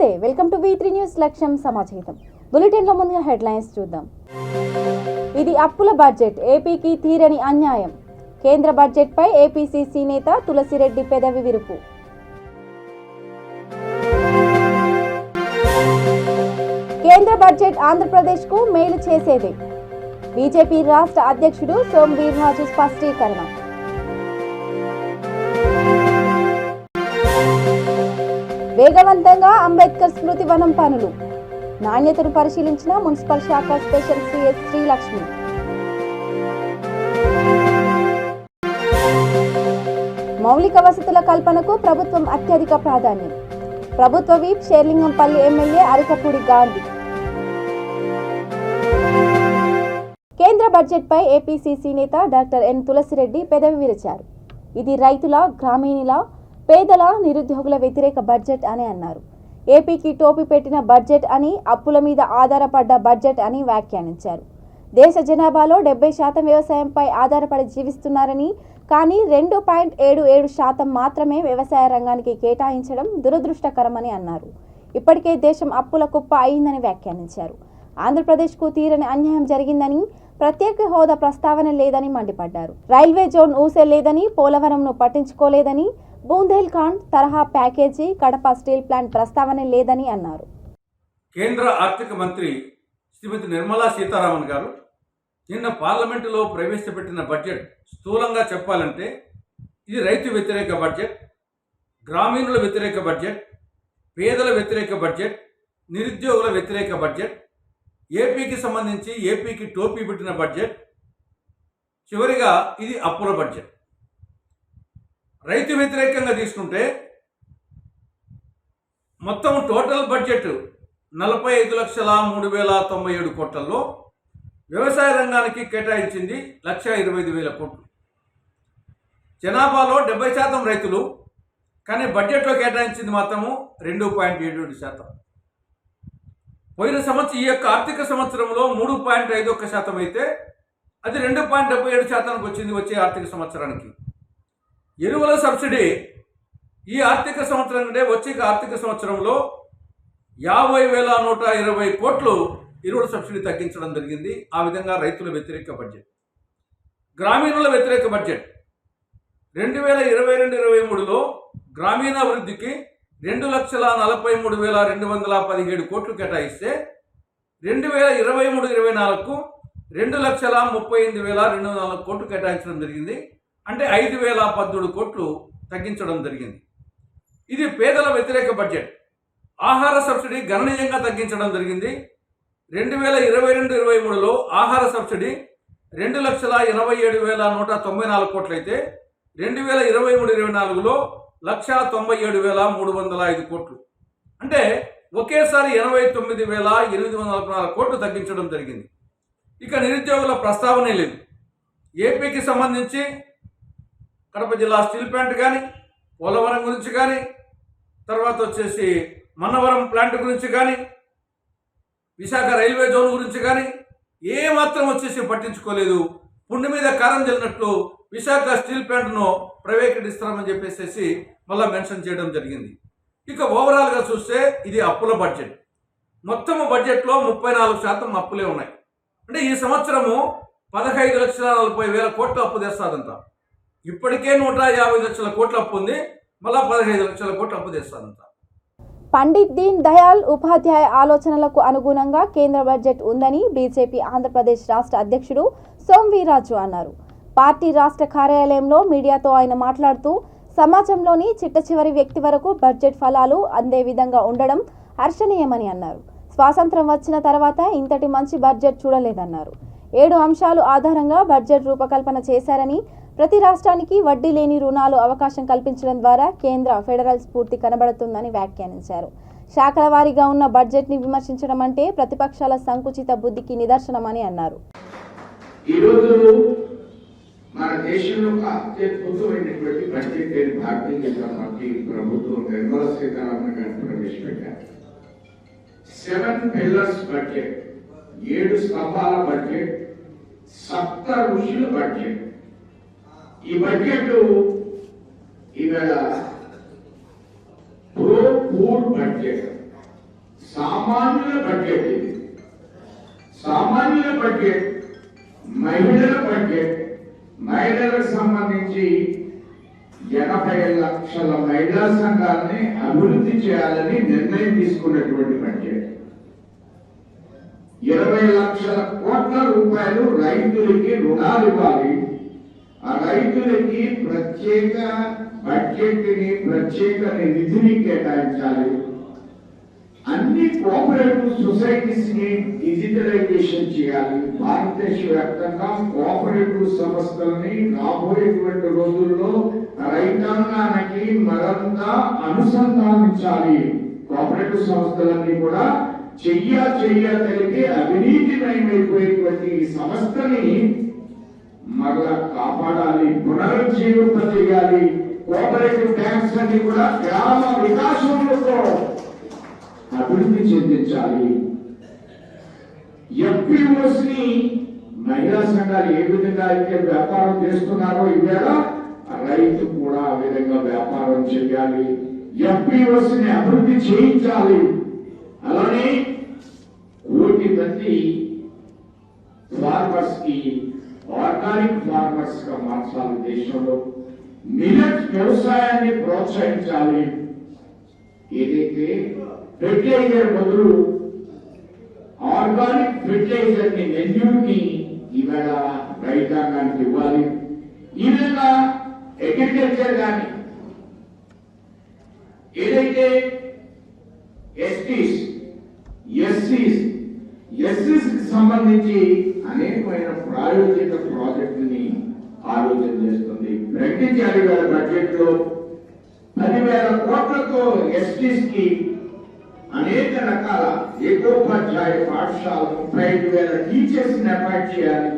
నమస్తే, welcome to V3 news లక్ష్యం సమాచారం. బులెటిన్లో ముందుగా హెడ్లైన్స్ చూద్దాం. ఇది అప్పుల బడ్జెట్, ఏపీకి తీరని అన్యాయం. కేంద్ర బడ్జెట్పై ఏపీసీసీ నేత తులసిరెడ్డి పెదవి విరుపు. కేంద్ర బడ్జెట్ ఆంధ్రప్రదేశ్కు మేలు చేసేదే. బీజేపీ రాష్ట్ర అధ్యక్షుడు సోమ్ వీర్రాజు స్పష్టీకరణ. వేగవంతంగా అంబేద్కర్ స్మృతి వనం పనులు. నాణ్యతను పరిశీలించిన మున్సిపల్ శాఖ స్పెషల్ సిఎస్ శ్రీలక్ష్మి. మౌలిక వసతుల కల్పనకు ప్రభుత్వం అత్యధిక ప్రాధాన్యం. ప్రభుత్వ వీప్ షేర్లింగంపల్లి ఎమ్మెల్యే అరికపూడి గాంధీ. కేంద్ర బడ్జెట్పై ఏపీసీసీ నేత డాక్టర్ ఎన్ తులసిరెడ్డి పెదవి విరిచారు. ఇది రైతుల, గ్రామీణుల, పేదల, నిరుద్యోగుల వ్యతిరేక బడ్జెట్ అని అన్నారు. ఏపీకి టోపీ పెట్టిన బడ్జెట్ అని, అప్పుల మీద ఆధారపడ్డ బడ్జెట్ అని వ్యాఖ్యానించారు. దేశ జనాభాలో 70% వ్యవసాయంపై ఆధారపడి జీవిస్తున్నారని, కానీ 2.77% మాత్రమే వ్యవసాయ రంగానికి కేటాయించడం దురదృష్టకరమని అన్నారు. ఇప్పటికే దేశం అప్పుల కుప్ప అయిందని వ్యాఖ్యానించారు. ఆంధ్రప్రదేశ్కు తీరని అన్యాయం జరిగిందని, ప్రత్యేక హోదా ప్రస్తావన లేదని మండిపడ్డారు. రైల్వే జోన్ ఊసే లేదని, పోలవరంను పట్టించుకోలేదని, బూందేల్ ఖండ్ తరహా ప్యాకేజీ, కడప స్టీల్ ప్లాంట్ ప్రస్తావన లేదని అన్నారు. కేంద్ర ఆర్థిక మంత్రి శ్రీమతి నిర్మలా సీతారామన్ గారు నిన్న పార్లమెంటులో ప్రవేశపెట్టిన బడ్జెట్ స్థూలంగా చెప్పాలంటే ఇది రైతు వ్యతిరేక బడ్జెట్, గ్రామీణుల వ్యతిరేక బడ్జెట్, పేదల వ్యతిరేక బడ్జెట్, నిరుద్యోగుల వ్యతిరేక బడ్జెట్, ఏపీకి సంబంధించి ఏపీకి టోపీ పెట్టిన బడ్జెట్, చివరిగా ఇది అప్పుల బడ్జెట్. రైతు వ్యతిరేకంగా తీసుకుంటే మొత్తం టోటల్ బడ్జెట్ 45,03,097 కోట్లలో వ్యవసాయ రంగానికి కేటాయించింది 1,25,000 కోట్లు. జనాభాలో 70% రైతులు, కానీ బడ్జెట్లో కేటాయించింది మాత్రము 2.77%. పోయిన సంవత్సరం ఈ యొక్క ఆర్థిక సంవత్సరంలో 3.51% అయితే అది 2.77% వచ్చింది వచ్చే ఆర్థిక సంవత్సరానికి. ఎరువుల సబ్సిడీ ఈ ఆర్థిక సంవత్సరం కంటే వచ్చే ఆర్థిక సంవత్సరంలో 50,120 కోట్లు ఎరువుల సబ్సిడీ తగ్గించడం జరిగింది. ఆ విధంగా రైతుల వ్యతిరేక బడ్జెట్. గ్రామీణుల వ్యతిరేక బడ్జెట్ 2022-23లో గ్రామీణాభివృద్ధికి 2,43,217 కోట్లు కేటాయిస్తే 2023-24కు 2,38,204 కోట్లు కేటాయించడం జరిగింది. అంటే 5,017 కోట్లు తగ్గించడం జరిగింది. ఇది పేదల వ్యతిరేక బడ్జెట్. ఆహార సబ్సిడీ గణనీయంగా తగ్గించడం జరిగింది. 2022-23లో ఆహార సబ్సిడీ 2,87,194 కోట్లు అయితే 2023-24లో 1,97,305 కోట్లు. అంటే ఒకేసారి 89,814 కోట్లు తగ్గించడం జరిగింది. ఇక నిరుద్యోగుల ప్రస్తావనే లేదు. ఏపీకి సంబంధించి కడప జిల్లా స్టీల్ ప్లాంట్ కానీ, పోలవరం గురించి కానీ, తర్వాత వచ్చేసి మన్నవరం ప్లాంట్ గురించి కానీ, విశాఖ రైల్వే జోన్ గురించి కానీ ఏమాత్రం వచ్చేసి పట్టించుకోలేదు. పుండి మీద కారం జల్లినట్లు విశాఖ స్టీల్ ప్లాంట్ను ప్రైవేటీకరిస్తామని చెప్పేసి మళ్ళీ మెన్షన్ చేయడం జరిగింది. ఇక ఓవరాల్గా చూస్తే ఇది అప్పుల బడ్జెట్. మొత్తము బడ్జెట్లో 34% అప్పులే ఉన్నాయి. అంటే ఈ సంవత్సరము 15,40,000 కోట్లు అప్పు తెస్తాదంట. ఇప్పటికే 150 లక్షల కోట్ల అప్పు ఉంది, మళ్ళా 15 లక్షల కోట్ల అప్పు తెస్తాదంట. పండిత్ దీన్ దయాళ్ ఉపాధ్యాయ ఆలోచనలకు అనుగుణంగా కేంద్ర బడ్జెట్ ఉందని బీజేపీ ఆంధ్రప్రదేశ్ రాష్ట్ర అధ్యక్షుడు సోమ్ వీర్రాజు అన్నారు. పార్టీ రాష్ట్ర కార్యాలయంలో మీడియాతో ఆయన మాట్లాడుతూ, సమాజంలోని చిట్ట చివరి వ్యక్తి వరకు బడ్జెట్ ఫలాలు అందే విధంగా ఉండడం హర్షణీయమని అన్నారు. స్వాతంత్రం వచ్చిన తర్వాత ఇంతటి మంచి బడ్జెట్ చూడలేదన్నారు. 7 అంశాలు ఆధారంగా బడ్జెట్ రూపకల్పన చేశారని, ప్రతి రాష్ట్రానికి వడ్డీ లేని రుణాలు అవకాశం కల్పించడం ద్వారా కేంద్ర ఫెడరల్ స్ఫూర్తి కనబడుతుందని వ్యాఖ్యానించారు. శాఖల వారీగా ఉన్న బడ్జెట్ ని విమర్శించడం అంటే ప్రతిపక్షాల సంకుచిత బుద్ధికి నిదర్శనమని అన్నారు. మన దేశంలో అత్యద్భుతమైనటువంటి బడ్జెట్ భారతీయ జనతా పార్టీ ప్రభుత్వం నిర్మలా సీతారామన్ గారు ప్రవేశపెట్టారు. 7 పిల్లర్స్ బడ్జెట్, 7 స్తంభాల బడ్జెట్, 7 ఋషుల బడ్జెట్. ఈ బడ్జెట్ ఈవేళ ప్రో పూర్ బడ్జెట్, సామాన్యుల బడ్జెట్ ఇది. సామాన్యుల బడ్జెట్, మహిళల బడ్జెట్. మహిళలకు సంబంధించి 80 లక్షల మహిళా సంఘాలని అభివృద్ధి చేయాలని నిర్ణయం తీసుకున్నటువంటి బడ్జెట్. 20 లక్షల కోట్ల రూపాయలు రైతులకి రుణాలు ఇవ్వాలి. ఆ రైతులకి ప్రత్యేక బడ్జెట్ని, ప్రత్యేక నిధిని కేటాయించాలి. అన్ని కోఆపరేటివ్ సొసైటీస్ ని డిజిటలైజేషన్ చేయాలి. భారతదేశ వ్యాప్తంగా కోఆపరేటివ్ సంస్థలని రాబోయేటువంటి రోజుల్లో రైతాంగానికి మరింత అనుసంధానించాలి. కోఆపరేటివ్ సంస్థలన్నీ కూడా తెలిపి అవినీతిమయమైపోయేటువంటి సంస్థని మరలా కాపాడాలి, పునరుజ్జీవింప చేయాలి. కోఆపరేటివ్ బ్యాంక్స్ అన్ని కూడా గ్రామ వికాసంలో అభివృద్ధి చెందించాలి. ఎఫ్పిఓస్ ని మహిళా సంఘాలు ఏ విధంగా అయితే వ్యాపారం చేస్తున్నారో ఈవేళ రైతు కూడా ఆ విధంగా వ్యాపారం చేయాలి. ఎఫ్పిఓస్ ని అభివృద్ధి చేయించాలి. అలానే 1 కోటి మంది ఫార్మర్స్ కి ఆర్గానిక్ ఫార్మర్స్ గా మార్చాలి. దేశంలో మిల్లెట్ వ్యవసాయాన్ని ప్రోత్సహించాలి. ఏదైతే ఫెర్టిలైజర్ బదులు ఆర్గానిక్ ఫెర్టిలైజర్ ని, మెన్యూర్ని ఇవాళ రైతాంగానికి ఇవ్వాలి. ఈ విధంగా అగ్రికల్చర్ కానీ ఏదైతే ఎస్టీస్, ఎస్సీస్ కి సంబంధించి అనేకమైన ప్రాయోజిత ప్రాజెక్టుని ఆలోచన చేస్తుంది. ప్రకటించాలి వేళ బడ్జెట్ లో 10,000 కోట్లతో ఎస్టీస్ కి అనేక రకాల ఏకోపాధ్యాయ పాఠశాలలు, 35,000 టీచర్స్ ని అపాయింట్ చేయాలి.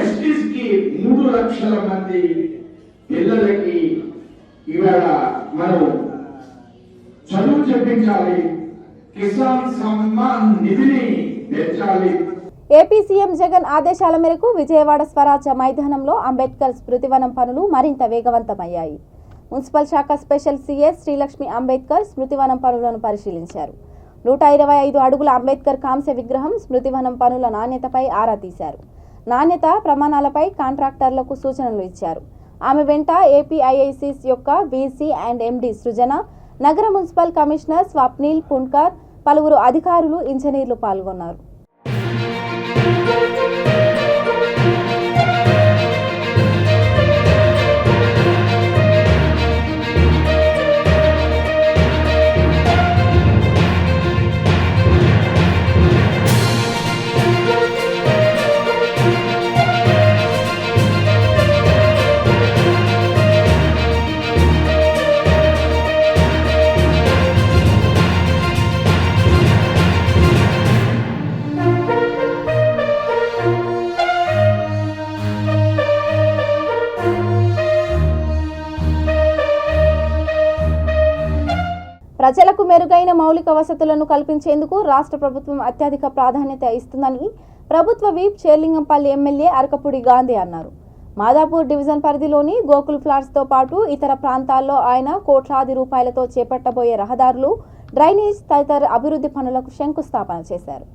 ఎస్టీస్ కి 3 లక్షల మంది పిల్లలకి ఇవాళ మనం చదువు చెప్పించాలి. కిసాన్ సమ్మాన్ నిధిని పెంచాలి. ఏపీ సీఎం జగన్ ఆదేశాల మేరకు విజయవాడ స్వరాజ్య మైదానంలో అంబేద్కర్ స్మృతివనం పనులు మరింత వేగవంతమయ్యాయి. మున్సిపల్ శాఖ స్పెషల్ సీఎస్ శ్రీలక్ష్మి అంబేద్కర్ స్మృతివనం పనులను పరిశీలించారు. 125 అడుగుల అంబేద్కర్ కాంస్య విగ్రహం స్మృతివనం పనుల నాణ్యతపై ఆరా తీశారు. నాణ్యత ప్రమాణాలపై కాంట్రాక్టర్లకు సూచనలు ఇచ్చారు. ఆమె వెంట ఏపీఐఐసిస్ యొక్క వీసీ అండ్ ఎండి సృజన, నగర మున్సిపల్ కమిషనర్ స్వప్నిల్ పున్కర్, పలువురు అధికారులు, ఇంజనీర్లు పాల్గొన్నారు. ప్రజలకు మెరుగైన మౌలిక వసతులను కల్పించేందుకు రాష్ట్ర ప్రభుత్వం అత్యధిక ప్రాధాన్యత ఇస్తుందని ప్రభుత్వ వీప్ షేర్లింగంపల్లి ఎమ్మెల్యే అరకపూడి గాంధీ అన్నారు. మాదాపూర్ డివిజన్ పరిధిలోని గోకుల్ ఫ్లాట్స్తో పాటు ఇతర ప్రాంతాల్లో ఆయన కోట్లాది రూపాయలతో చేపట్టబోయే రహదారులు, డ్రైనేజ్ తదితర అభివృద్ధి పనులకు శంకుస్థాపన చేశారు.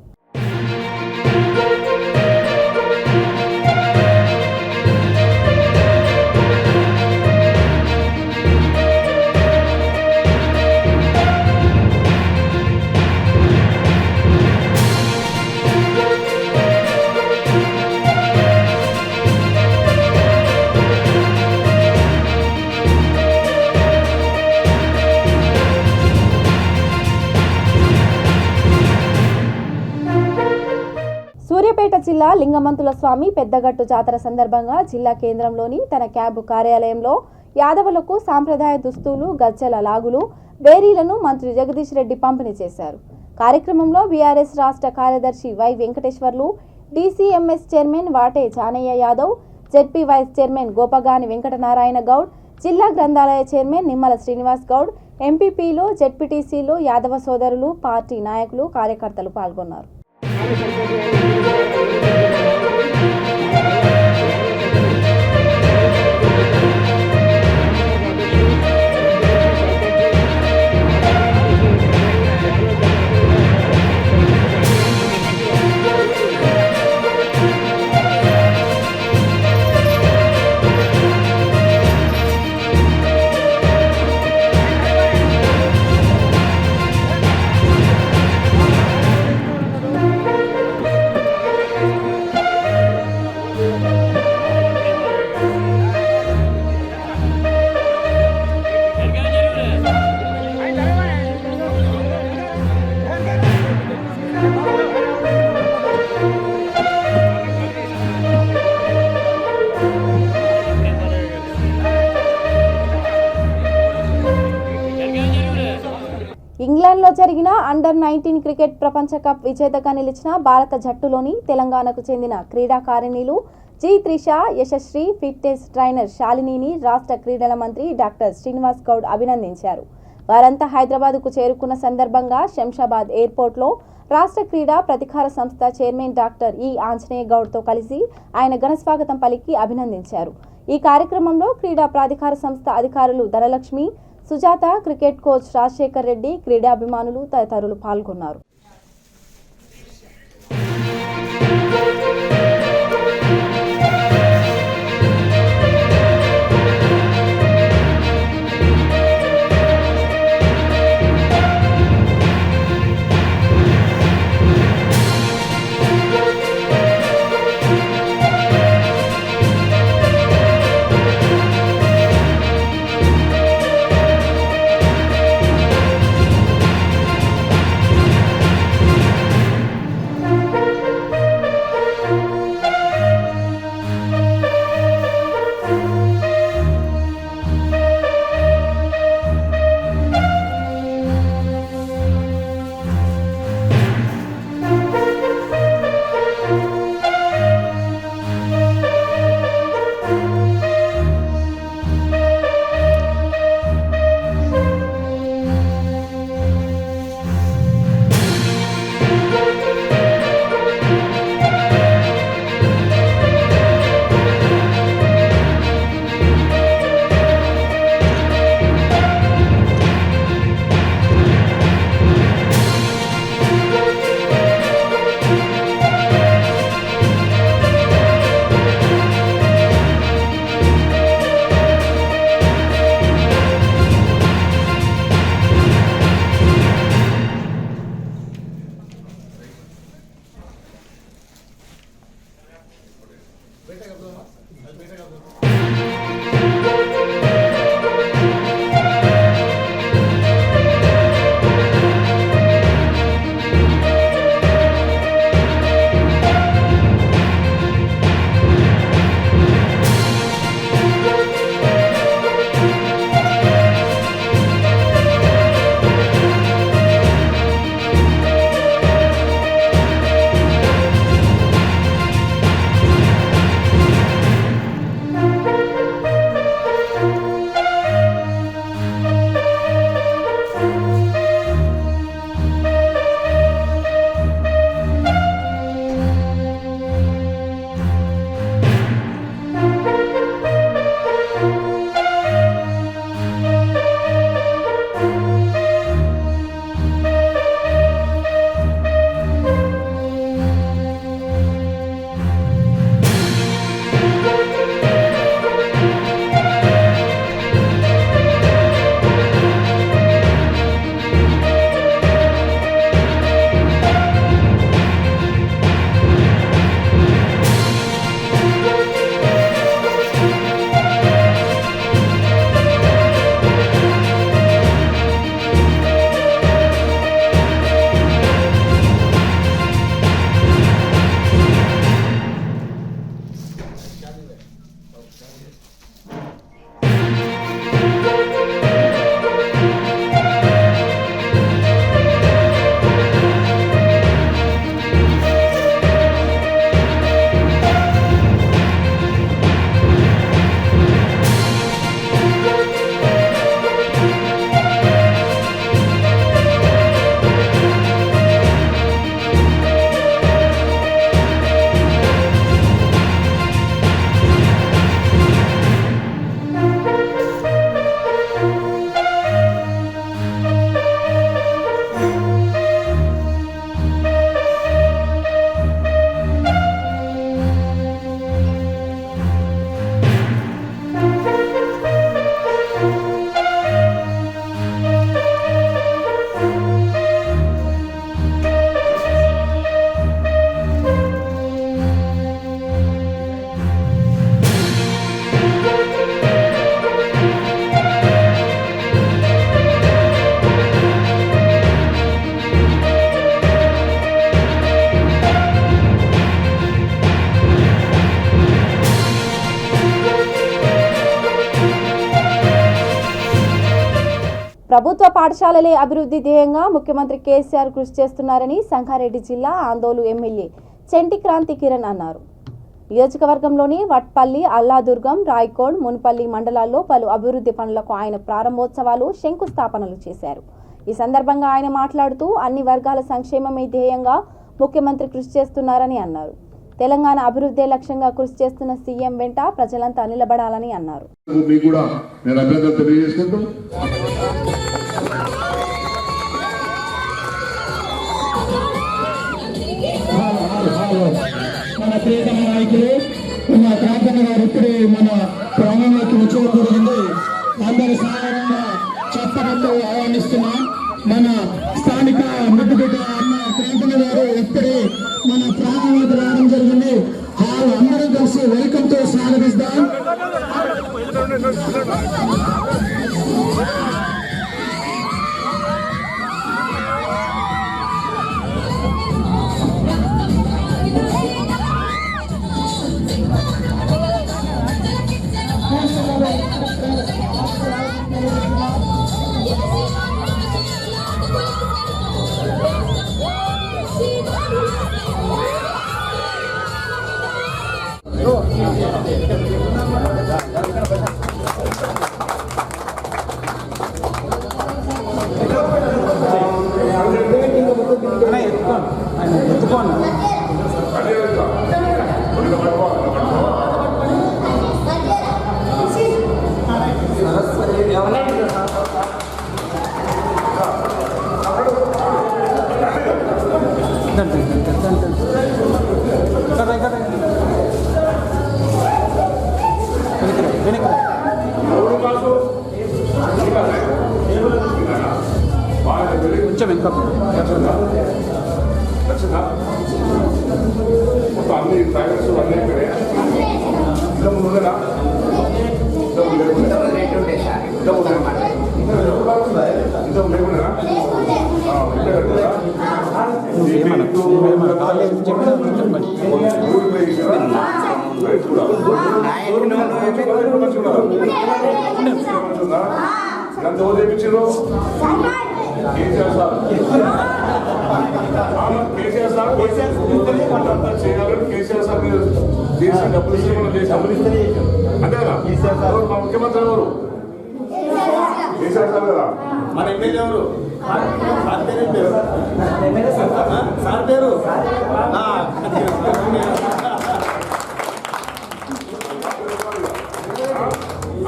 సూర్యాపేట జిల్లా లింగమంతుల స్వామి పెద్దగట్టు జాతర సందర్భంగా జిల్లా కేంద్రంలోని తన క్యాంపు కార్యాలయంలో యాదవులకు సాంప్రదాయ దుస్తులు, గజ్జల లాగులు, బేరీలను మంత్రి జగదీష్ రెడ్డి పంపిణీ చేశారు. కార్యక్రమంలో బీఆర్ఎస్ రాష్ట్ర కార్యదర్శి Y Venkateswarlu, DCMS chairman Vate Janaiah Yadav, ZP vice chairman Gopagani Venkatanarayana Goud, జిల్లా గ్రంథాలయ చైర్మన్ నిమ్మల శ్రీనివాస్ గౌడ్, ఎంపీపీలు, జెడ్పీటీసీలు, యాదవ సోదరులు, పార్టీ నాయకులు, కార్యకర్తలు పాల్గొన్నారు. జరిగిన అండర్-19 క్రికెట్ ప్రపంచ కప్ విజేతగా నిలిచిన భారత జట్టులోని తెలంగాణకు చెందిన క్రీడాకారిణులు G Trisha, Yashasri, fitness trainer శాలినిని రాష్ట్ర క్రీడల మంత్రి డాక్టర్ శ్రీనివాస్ గౌడ్ అభినందించారు. వారంతా హైదరాబాద్కు చేరుకున్న సందర్భంగా శంషాబాద్ ఎయిర్పోర్ట్లో రాష్ట్ర క్రీడా ప్రతికార సంస్థ చైర్మన్ డాక్టర్ ఈ ఆంజనేయ గౌడ్తో కలిసి ఆయన ఘనస్వాగతం పలికి అభినందించారు. ఈ కార్యక్రమంలో క్రీడా ప్రాధికార సంస్థ అధికారులు ధనలక్ష్మి, సుజాత, క్రికెట్ కోచ్ రాజశేఖర్ రెడ్డి, క్రీడాభిమానులు తదితరులు పాల్గొన్నారు. ప్రభుత్వ పాఠశాలలే అభివృద్ధి ధ్యేయంగా ముఖ్యమంత్రి కేసీఆర్ కృషి చేస్తున్నారని సంగారెడ్డి జిల్లా ఆందోళన ఎమ్మెల్యే చెంటి క్రాంతి కిరణ్ అన్నారు. నియోజకవర్గంలోని వట్పల్లి, అల్లాదుర్గం, రాయ్కోడ్, మున్పల్లి మండలాల్లో పలు అభివృద్ధి పనులకు ఆయన ప్రారంభోత్సవాలు, శంకుస్థాపనలు చేశారు. ఈ సందర్భంగా ఆయన మాట్లాడుతూ అన్ని వర్గాల సంక్షేమమే ధ్యేయంగా ముఖ్యమంత్రి కృషి చేస్తున్నారని అన్నారు. తెలంగాణ అభివృద్ధి లక్ష్యంగా కృషి చేస్తున్న సీఎం వెంట ప్రజలంతా నిలబడాలని అన్నారు. మన ప్రియతమ నాయకులు మన క్రాంతన్న గారు ఇప్పుడే మన ప్రాంగణంలోకి వచ్చేయడం జరిగింది. అందరి సహాయంగా చెప్పడంతో ఆహ్వానిస్తున్నాం. మన స్థానిక మిడ్డుబిడ్డ అన్న క్రాంతన్న గారు ఇప్పుడే మన ప్రాంగణంలోకి రావడం జరిగింది. వాళ్ళు అందరం కలిసి వెల్కమ్ తో స్వాగతిస్తాం. కొంచెం ఇంకా మొత్తం అన్ని డ్రైవర్స్ అన్నీ ఇక్కడే ఇంతకు ముందుగా ఎంత తెప్పించారు కేసీఆర్ సార్ చేయాలని కేసీఆర్ సార్ మీరు చేసి డబ్బులు ఇస్తే అంతే కదా. మా ముఖ్యమంత్రి ఎవరు? కేసీఆర్ సార్ కదా. మన ఎమ్మెల్యే ఎవరు? సార్ పేరు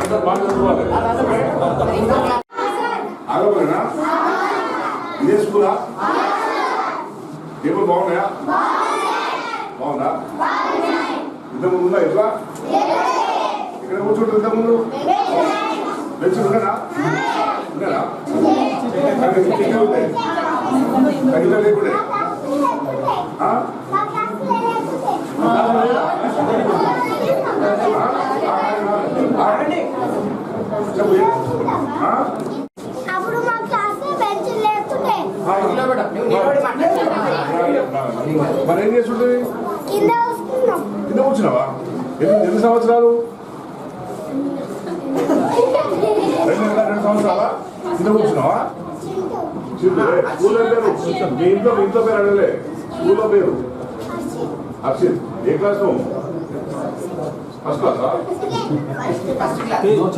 అందరు బాగా చదువుకోవాలి. ఆగపోయినా ఇదే స్కూలా? టేబుల్ బాగున్నాయా? బాగుందా? ఇంతకుముందు ఉందా? ఎట్లా ఇక్కడ కూర్చుంటారు? ఇంతకుముందు బెంచ్ ఉండేనా? ఉండేనా? తగ్గితే లేకుండే మరి ఏం చేస్తుంటుంది? కింద కూర్చున్నావా? ఎన్ని సంవత్సరాలు? 2 సంవత్సరాలా? కింద కూర్చున్నావా? స్కూల్లో పేరు మీ ఇంట్లో పేరు అడగలే. స్కూల్లో పేరు హర్షిత్. ఏ క్లాస్? ఫస్ట్ క్లాసా?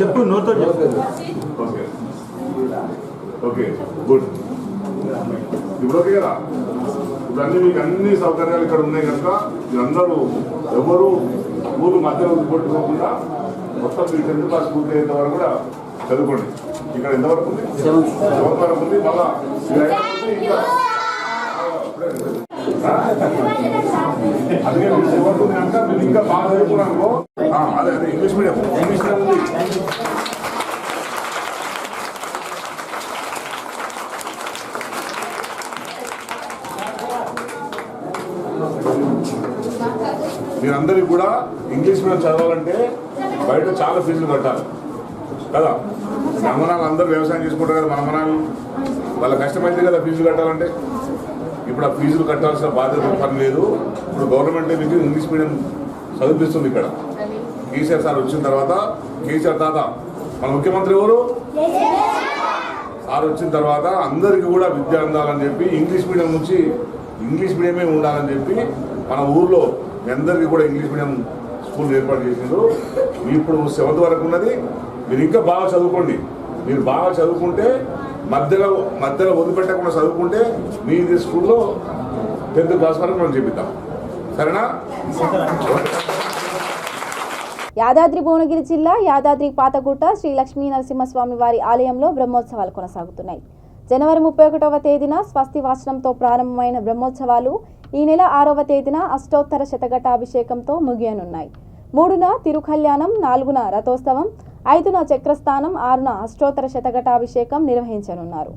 చెప్పు, నోతో చెప్పు. Okay okay good. ఇప్పుడు ఓకే కదా. ఇప్పుడు అన్ని మీకు అన్ని సౌకర్యాలు ఇక్కడ ఉన్నాయి కనుక మీరందరూ ఎవరు ఊరు మధ్యలో కొట్టుకోకుండా మొత్తం మీరు 10th క్లాస్ పూర్తి అయ్యేంత వరకు కూడా చదువుకోండి. ఇక్కడ ఎంతవరకు ఉంది? 7th వరకు ఉంది. మళ్ళా అందుకే మీరు 7th ఉంది కనుక మీరు ఇంకా బాగా చదువుకున్నాను. అదే ఇంగ్లీష్ మీడియం ఉంది. మీరందరికీ కూడా ఇంగ్లీష్ మీడియం చదవాలంటే బయట చాలా ఫీజులు కట్టాలి కదా. మనమనాలు అందరూ వ్యవసాయం చేసుకుంటారు కదా. మనమనాలు వాళ్ళ కష్టమైతే కదా ఫీజులు కట్టాలంటే. ఇప్పుడు ఆ ఫీజులు కట్టాల్సిన బాధ్యత పని లేదు. ఇప్పుడు గవర్నమెంట్ మీకు ఇంగ్లీష్ మీడియం చదివిస్తుంది ఇక్కడ. కేసీఆర్ సార్ వచ్చిన తర్వాత కేసీఆర్ తాత మన ముఖ్యమంత్రి ఎవరు? సార్ వచ్చిన తర్వాత అందరికీ కూడా విద్య అందాలని చెప్పి ఇంగ్లీష్ మీడియం నుంచి ఇంగ్లీష్ మీడియమే ఉండాలని చెప్పి మన ఊర్లో అందరికీ కూడా ఇంగ్లీష్ మీడియం స్కూల్ ఏర్పాటు చేసిండ్రు. ఇప్పుడు 7th వరకు ఉన్నది. మీరు ఇంకా బాగా చదువుకోండి. మీరు బాగా చదువుకుంటే మధ్యలో వదిలిపెట్టకుండా చదువుకుంటే మీ స్కూల్లో 10th క్లాస్ వరకు మనం చెప్పిద్దాం. సరేనా? యాదాద్రి భువనగిరి జిల్లా యాదాద్రి పాతగుట్ట శ్రీ లక్ష్మీ నరసింహస్వామి వారి ఆలయంలో బ్రహ్మోత్సవాలు కొనసాగుతున్నాయి. జనవరి 31వ తేదీన స్వస్తి వాచనంతో ప్రారంభమైన బ్రహ్మోత్సవాలు ఈ నెల 6వ తేదీన అష్టోత్తర శతఘటాభిషేకంతో ముగియనున్నాయి. 3న తిరుకల్యాణం, 4న రథోత్సవం, 5న చక్రస్థానం, 6న అష్టోత్తర శతఘటాభిషేకం నిర్వహించనున్నారు.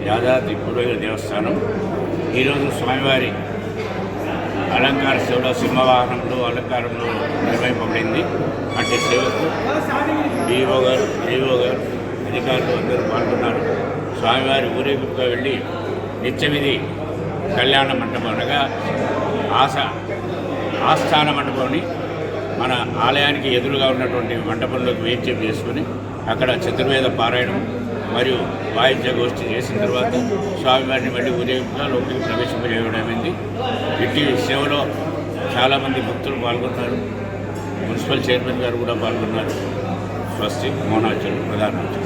యాదాద్రి భువనగిరి దేవస్థానం ఈరోజు స్వామివారి అలంకార సేవలో సింహవాహనంలో అలంకారంలో నిర్వహింపబడింది. అంటే సేవకు డిఓ గారు అధికారులు అందరూ పాల్గొన్నారు. స్వామివారి ఊరేగింపుగా వెళ్ళి నిత్యవిధి కళ్యాణ మండపం అనగా ఆస్థాన మండపంని మన ఆలయానికి ఎదురుగా ఉన్నటువంటి మండపంలోకి వేంచేపు చేసుకుని అక్కడ చతుర్వేద పారాయణం మరియు వాయిద్య గోష్ఠి చేసిన తర్వాత స్వామివారిని మళ్ళీ ఊరేగింపుగా లోపలికి ప్రవేశింపజేయడమైంది. ఇట్టి సేవలో చాలామంది భక్తులు పాల్గొన్నారు. మున్సిపల్ చైర్మన్ గారు కూడా పాల్గొన్నారు. స్వస్తి మోనార్చులు ప్రధానమంత్రి.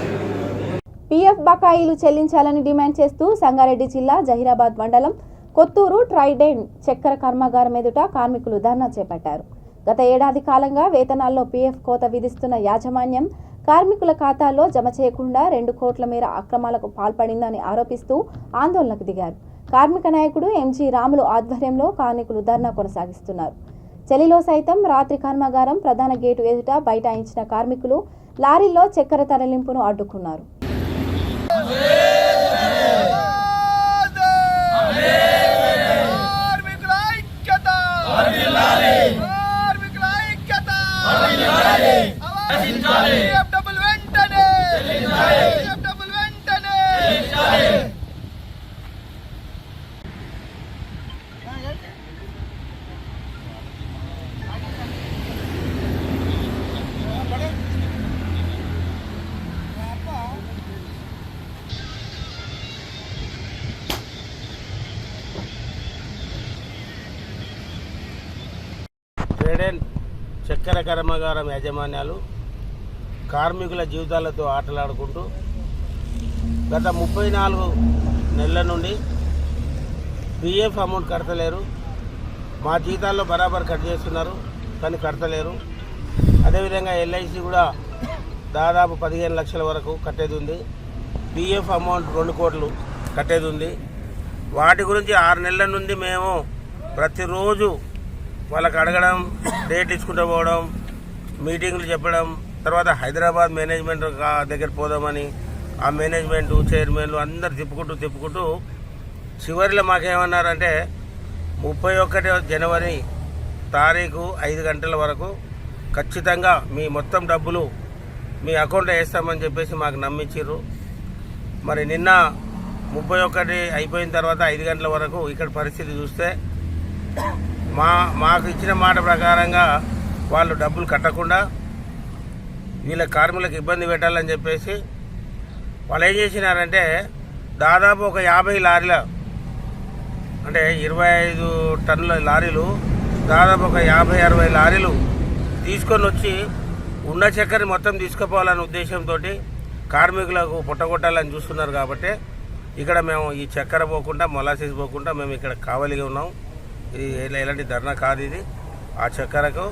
పీఎఫ్ బకాయిలు చెల్లించాలని డిమాండ్ చేస్తూ సంగారెడ్డి జిల్లా జహీరాబాద్ మండలం కొత్తూరు ట్రైడెంట్ చక్కెర కర్మాగారం ఎదుట కార్మికులు ధర్నా చేపట్టారు. గత ఏడాది కాలంగా వేతనాల్లో పీఎఫ్ కోత విధిస్తున్న యాజమాన్యం కార్మికుల ఖాతాల్లో జమ చేయకుండా 2 కోట్ల మేర అక్రమాలకు పాల్పడిందని ఆరోపిస్తూ ఆందోళనకు దిగారు. కార్మిక నాయకుడు ఎంజీ రాములు ఆధ్వర్యంలో కార్మికులు ధర్నా కొనసాగిస్తున్నారు. చలిలో సైతం రాత్రి కర్మాగారం ప్రధాన గేటు ఎదుట బైఠాయించిన కార్మికులు లారీల్లో చక్కెర తరలింపును అడ్డుకున్నారు. ట్రైడెంట్ చక్కెర కర్మాగారం యాజమాన్యాలు కార్మికుల జీవితాలతో ఆటలాడుకుంటూ గత 34 నెలల నుండి పీఎఫ్ అమౌంట్ కడతలేరు. మా జీతాల్లో బరాబర్ కట్ చేస్తున్నారు కానీ కడతలేరు. అదేవిధంగా ఎల్ఐసి కూడా దాదాపు 15 లక్షల వరకు కట్టేది ఉంది. పీఎఫ్ అమౌంట్ 2 కోట్లు కట్టేది ఉంది. వాటి గురించి 6 నెలల నుండి మేము ప్రతిరోజు వాళ్ళకి అడగడం, డేట్ ఇచ్చుకుంటూ పోవడం, మీటింగ్లు చెప్పడం, తర్వాత హైదరాబాద్ మేనేజ్మెంట్ దగ్గర పోదామని ఆ మేనేజ్మెంట్ చైర్మన్లు అందరు తిప్పుకుంటూ చివరిలో మాకేమన్నారంటే 31 జనవరి తారీఖు 5 గంటల వరకు ఖచ్చితంగా మీ మొత్తం డబ్బులు మీ అకౌంట్లో వేస్తామని చెప్పేసి మాకు నమ్మించారు. మరి నిన్న 31 అయిపోయిన తర్వాత 5 గంటల వరకు ఇక్కడ పరిస్థితి చూస్తే మాకు ఇచ్చిన మాట ప్రకారంగా వాళ్ళు డబ్బులు కట్టకుండా వీళ్ళ కార్మికులకు ఇబ్బంది పెట్టాలని చెప్పేసి వాళ్ళు ఏం చేసినారంటే దాదాపు ఒక 50 లారీల అంటే 25 టన్నుల లారీలు దాదాపు ఒక 50-60 లారీలు తీసుకొని వచ్చి ఉన్న చక్కెర మొత్తం తీసుకుపోవాలనే ఉద్దేశంతో కార్మికులకు పుట్టగొట్టాలని చూస్తున్నారు. కాబట్టి ఇక్కడ మేము ఈ చక్కెర పోకుండా మొలాసిస్ పోకుండా మేము ఇక్కడ కావలిగా ఉన్నాం. ఇది ఎలాంటి ధర్నా కాదు. ఇది ఆ చక్కెరకు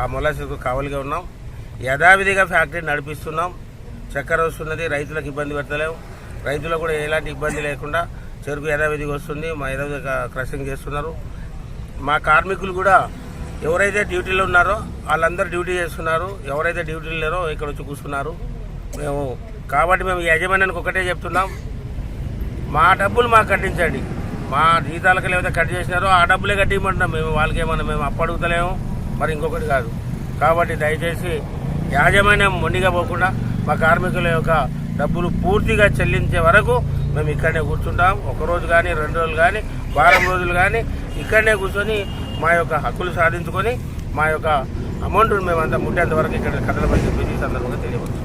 ఆ మొలాసిస్కు కావలిగా ఉన్నాం. యథావిధిగా ఫ్యాక్టరీ నడిపిస్తున్నాం. చక్కెర వస్తున్నది, రైతులకు ఇబ్బంది పెట్టలేము. రైతులకు కూడా ఎలాంటి ఇబ్బంది లేకుండా చెరుకు యథావిధిగా వస్తుంది. మా యథావిధిగా క్రషింగ్ చేస్తున్నారు. మా కార్మికులు కూడా ఎవరైతే డ్యూటీలో ఉన్నారో వాళ్ళందరూ డ్యూటీ చేస్తున్నారు. ఎవరైతే డ్యూటీలు లేరో ఇక్కడ వచ్చి కూర్చున్నారు. కాబట్టి మేము యాజమాన్యానికి ఒకటే చెప్తున్నాం, మా డబ్బులు మాకు కట్టించండి. మా జీతాలకు ఏదైతే కట్ చేసినారో ఆ డబ్బులే కట్టిమంటున్నాం. మేము వాళ్ళకి ఏమన్నా మేము అప్పడుగుతలేము, మరి ఇంకొకటి కాదు. కాబట్టి దయచేసి యాజమాన్యం మొండిగా పోకుండా మా కార్మికుల యొక్క డబ్బులు పూర్తిగా చెల్లించే వరకు మేము ఇక్కడనే కూర్చుంటాం. ఒకరోజు కానీ 2 రోజులు కానీ వారం రోజులు కానీ ఇక్కడనే కూర్చొని మా యొక్క హక్కులు సాధించుకొని మా యొక్క అమౌంట్ను మేమంతా ముట్టేంత వరకు ఇక్కడ కథలపై చెప్పేసి ఈ సందర్భంగా తెలియవచ్చు.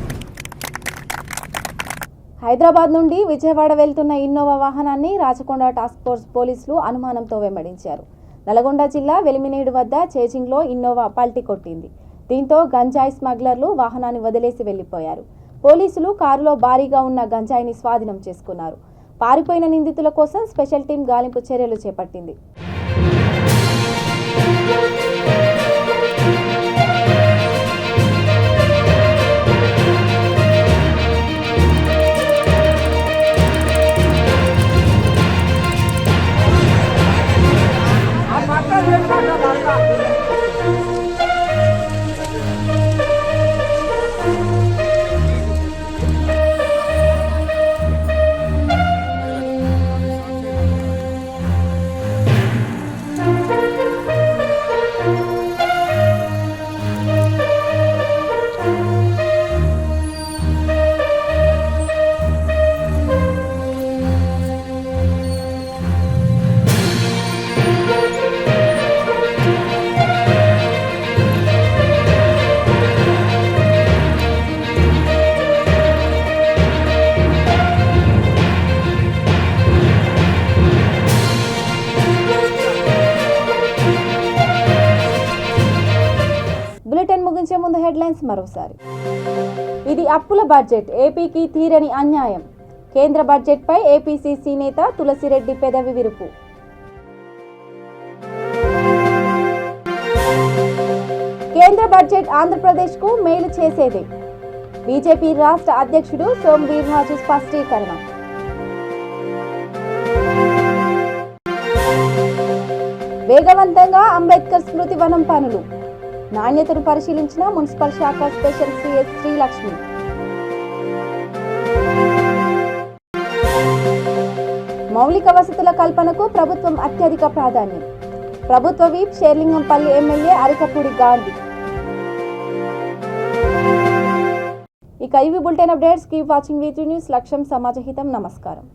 హైదరాబాద్ నుండి విజయవాడ వెళ్తున్న ఇన్నోవా వాహనాన్ని రాచకొండ టాస్క్ ఫోర్స్ పోలీసులు అనుమానంతో వెంబడించారు. నల్గొండ జిల్లా వెలిమినేడు వద్ద చేజింగ్లో ఇన్నోవా పల్టీ కొట్టింది. దీంతో గంజాయి స్మగ్లర్లు వాహనాన్ని వదిలేసి వెళ్లిపోయారు. పోలీసులు కారులో భారీగా ఉన్న గంజాయిని స్వాధీనం చేసుకున్నారు. పారిపోయిన నిందితుల కోసం స్పెషల్ టీం గాలింపు చర్యలు చేపట్టింది. ముగించే ముందు హెడ్లైన్స్ మరోసారి. ఇది అప్పుల బడ్జెట్, ఏపీకి తీరని అన్యాయం. కేంద్ర బడ్జెట్పై ఏపీసీసీ నేత తులసిరెడ్డి పెదవి విరుపు. కేంద్ర బడ్జెట్ ఆంధ్రప్రదేశ్కు మేలు చేసేదే. బీజేపీ రాష్ట్ర అధ్యక్షుడు సోమ్ వీర్రాజు స్పష్టీకరణ. వేగవంతంగా అంబేద్కర్ స్మృతి వనం పనులు. నాణ్యతను పరిశీలించిన మున్సిపల్ శాఖ స్పెషల్ సిఎస్ శ్రీలక్ష్మి. మౌలిక వసతుల కల్పనకు ప్రభుత్వం అత్యధిక ప్రాధాన్యం. ప్రభుత్వ వీప్ షేర్లింగంపల్లి ఎమ్మెల్యే అరికపూడి గాంధీ. ఇక ఇవి bulletin updates. Keep watching V3 news. లక్ష్యం సమాజహితం. నమస్కారం.